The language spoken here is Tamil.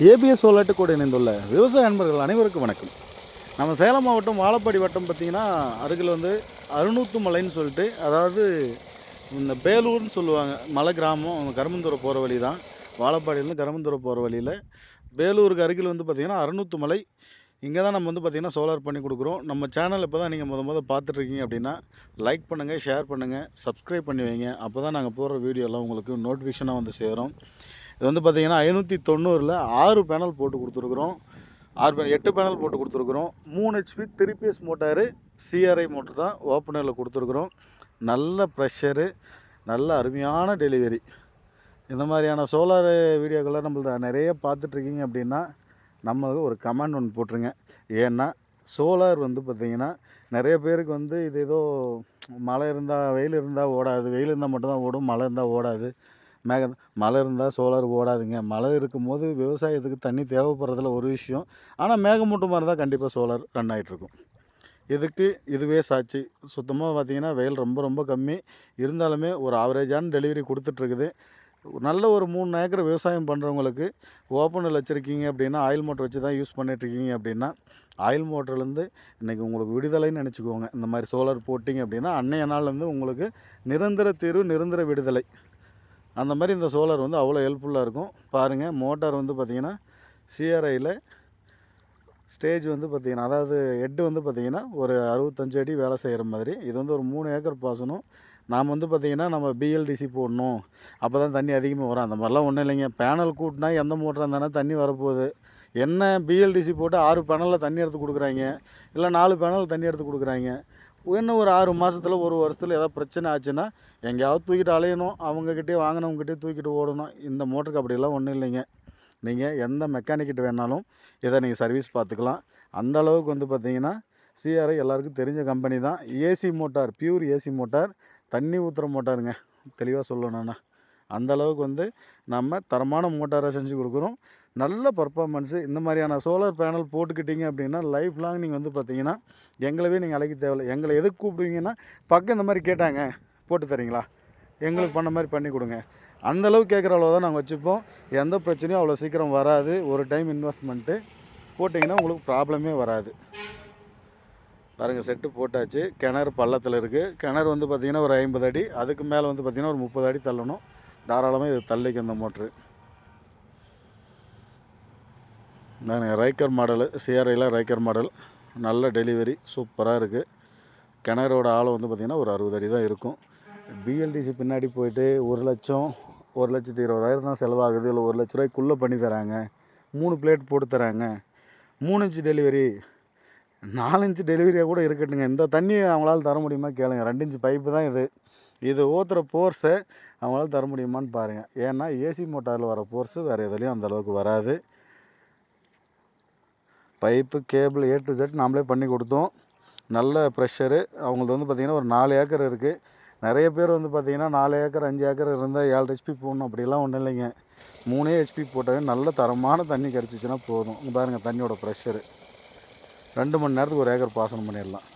ஏபிஎஸ் சோலாட்டு கூட இணைந்துள்ள விவசாய அன்பர்கள் அனைவருக்கும் வணக்கம். நம்ம சேலம் மாவட்டம் வாழப்பாடி வட்டம் பார்த்திங்கன்னா அருகில் வந்து அருணூத்து மலைன்னு சொல்லிட்டு, அதாவது இந்த பேலூர்னு சொல்லுவாங்க, மலை கிராமம். கருமந்துறை போகிற வழி தான். வாழப்பாடியிலேருந்து கருமந்துறை போகிற வழியில் பேலூருக்கு அருகில் வந்து பார்த்திங்கன்னா அருணூத்து மலை. இங்கே தான் நம்ம வந்து பார்த்திங்கன்னா சோலார் பண்ணி கொடுக்குறோம். நம்ம சேனல் இப்போ தான் நீங்கள் முத பார்த்துட்ருக்கீங்க அப்படின்னா லைக் பண்ணுங்கள், ஷேர் பண்ணுங்கள், சப்ஸ்கிரைப் பண்ணி வைங்க. அப்போ தான் நாங்கள் போடுற வீடியோலாம் உங்களுக்கு நோட்டிஃபிகேஷனாக வந்து சேரும். இது வந்து பார்த்திங்கன்னா 590ல் 6 பேனல் போட்டு கொடுத்துருக்குறோம். 8 பேனல் போட்டு கொடுத்துருக்குறோம். 3 HP 3PS motor, CRI motor தான் ஓப்பனரில் கொடுத்துருக்குறோம். நல்ல ப்ரெஷரு, நல்ல அருமையான டெலிவரி. இந்த மாதிரியான சோலார் வீடியோக்கெல்லாம் நம்மள்ட்ட நிறைய பார்த்துட்ருக்கீங்க அப்படின்னா நம்மளுக்கு ஒரு கமெண்ட் ஒன்று போட்டுருங்க. ஏன்னா சோலார் வந்து பார்த்திங்கன்னா நிறைய பேருக்கு வந்து இது ஏதோ மழை இருந்தால் வெயில் இருந்தால் ஓடாது, வெயில் இருந்தால் மட்டும்தான் ஓடும், மழை இருந்தால் ஓடாது, மழை இருந்தால் சோலார் ஓடாதுங்க. மழை இருக்கும்போது விவசாயத்துக்கு தண்ணி தேவைப்படுறதுல ஒரு விஷயம். ஆனால் மேகமூட்டம் மாதிரி தான் கண்டிப்பாக சோலார் ரன் ஆகிட்ருக்கும். இதுக்கு இதுவே சாட்சி. சுத்தமாக பார்த்திங்கன்னா வெயில் ரொம்ப ரொம்ப கம்மி இருந்தாலுமே ஒரு ஆவரேஜான டெலிவரி கொடுத்துட்ருக்குது. நல்ல ஒரு 3 ஏக்கர் விவசாயம் பண்ணுறவங்களுக்கு ஓப்பனில் வச்சுருக்கீங்க அப்படின்னா, ஆயில் மோட்டர் வச்சு தான் யூஸ் பண்ணிகிட்ருக்கீங்க அப்படின்னா, ஆயில் மோட்டர்லேருந்து இன்றைக்கி உங்களுக்கு விடுதலைன்னு நினச்சிக்கோங்க. இந்த மாதிரி சோலார் போட்டிங்க அப்படின்னா அன்னைய நாள்லேருந்து உங்களுக்கு நிரந்தர தீர்வு, நிரந்தர விடுதலை. அந்த மாதிரி இந்த சோலார் வந்து அவ்வளோ ஹெல்ப்ஃபுல்லாக இருக்கும். பாருங்கள், மோட்டார் வந்து பார்த்திங்கன்னா CRIயில் ஸ்டேஜ் வந்து பார்த்திங்கன்னா, அதாவது ஹெட்டு வந்து பார்த்திங்கன்னா ஒரு 65 அடி வேலை செய்கிற மாதிரி. இது வந்து ஒரு 3 ஏக்கர் பாசனம். நாம் வந்து பார்த்திங்கன்னா நம்ம BLDC போடணும், அப்போ தான் தண்ணி அதிகமாக வரும். அந்த மாதிரிலாம் ஒன்றும் இல்லைங்க. பேனல் கூட்டினா எந்த மோட்டராக இருந்தாலும் தண்ணி வரப்போகுது. என்ன BLDC போட்டு 6 பேனலில் தண்ணி எடுத்து கொடுக்குறாங்க, இல்லை 4 பேனல் தண்ணி எடுத்து கொடுக்குறாங்க. இன்னும் ஒரு 6 மாதத்தில், ஒரு வருஷத்தில் ஏதாவது பிரச்சனை ஆச்சுன்னா எங்கேயாவது தூக்கிட்டு அலையணும், அவங்கக்கிட்டே வாங்கினவங்ககிட்டே தூக்கிட்டு ஓடணும். இந்த மோட்டருக்கு அப்படிலாம் ஒன்றும் இல்லைங்க. நீங்கள் எந்த மெக்கானிக்கிட்ட வேணாலும் இதை நீங்கள் சர்வீஸ் பார்த்துக்கலாம். அந்த அளவுக்கு வந்து பார்த்திங்கன்னா CRI எல்லாருக்கும் தெரிஞ்ச கம்பெனி தான். AC motor, pure AC motor, தண்ணி ஊற்றுற மோட்டாருங்க. தெளிவாக சொல்லணுன்னா அந்த அளவுக்கு வந்து நம்ம தரமான மோட்டாரை செஞ்சு கொடுக்குறோம். நல்ல பர்ஃபார்மன்ஸு. இந்த மாதிரியான சோலார் பேனல் போட்டுக்கிட்டிங்க அப்படின்னா லைஃப் லாங் நீங்கள் வந்து பார்த்திங்கன்னா எங்களவே நீங்கள் அழைக்க தேவையில்லை. எங்களை எதுக்கு கூப்பிடுவீங்கன்னா, பக்கம் இந்த மாதிரி கேட்டாங்க போட்டு தரீங்களா, எங்களுக்கு பண்ண மாதிரி பண்ணி கொடுங்க, அந்தளவு கேட்குற அளவு தான் நாங்கள் வச்சுப்போம். எந்த பிரச்சனையும் அவ்வளோ சீக்கிரம் வராது. ஒரு டைம் இன்வெஸ்ட்மெண்ட்டு போட்டிங்கன்னா உங்களுக்கு ப்ராப்ளமே வராது. பாருங்கள், செட்டு போட்டாச்சு. கிணறு பள்ளத்தில் இருக்குது. கிணறு வந்து பார்த்திங்கன்னா ஒரு 50 அடி, அதுக்கு மேலே வந்து பார்த்திங்கன்னா ஒரு 30 அடி தள்ளணும். தாராளமாக இது தள்ளிக்கும் இந்த மோட்ரு. நான் ரைக்கர் மாடலு, CRIயில் ரைக்கர் மாடல். நல்ல டெலிவரி, சூப்பராக இருக்குது. கிணறோட ஆழம் வந்து பார்த்திங்கன்னா ஒரு 60 அடி தான் இருக்கும். BLDC பின்னாடி போயிட்டு 1 லட்சம், 1,20,000 தான் செலவாகுது, இல்லை 1 லட்ச ரூபாய்க்குள்ளே பண்ணி தராங்க, 3 பிளேட் போட்டு தராங்க, 3 இன்ச்சு டெலிவரி, 4 இன்ச்சு டெலிவரியாக கூட இருக்கட்டுங்க. இந்த தண்ணி அவங்களால தர முடியுமா கேளுங்க. 2 இன்ச்சு பைப்பு தான் இது ஊற்றுற ஃபோர்ஸை அவங்களால தர முடியுமான்னு பாருங்கள். ஏன்னா AC மோட்டாரில் வர ஃபோர்ஸு வேறு எதுலேயும் அந்தளவுக்கு வராது. Pipe, cable A to Z நாமளே பண்ணி கொடுத்தோம். நல்ல ப்ரெஷரு. அவங்களது வந்து பார்த்திங்கன்னா ஒரு 4 ஏக்கர் இருக்குது. நிறைய பேர் வந்து பார்த்திங்கன்னா 4 ஏக்கர் 5 ஏக்கர் இருந்தால் 7 HP போடணும், அப்படிலாம் ஒன்றும் இல்லைங்க. 3 HP போட்டாவே நல்ல தரமான தண்ணி கிடச்சிச்சின்னா போதும். பாருங்கள் தண்ணியோட ப்ரெஷரு. 2 மணி நேரத்துக்கு 1 ஏக்கர் பாசனம் பண்ணிடலாம்.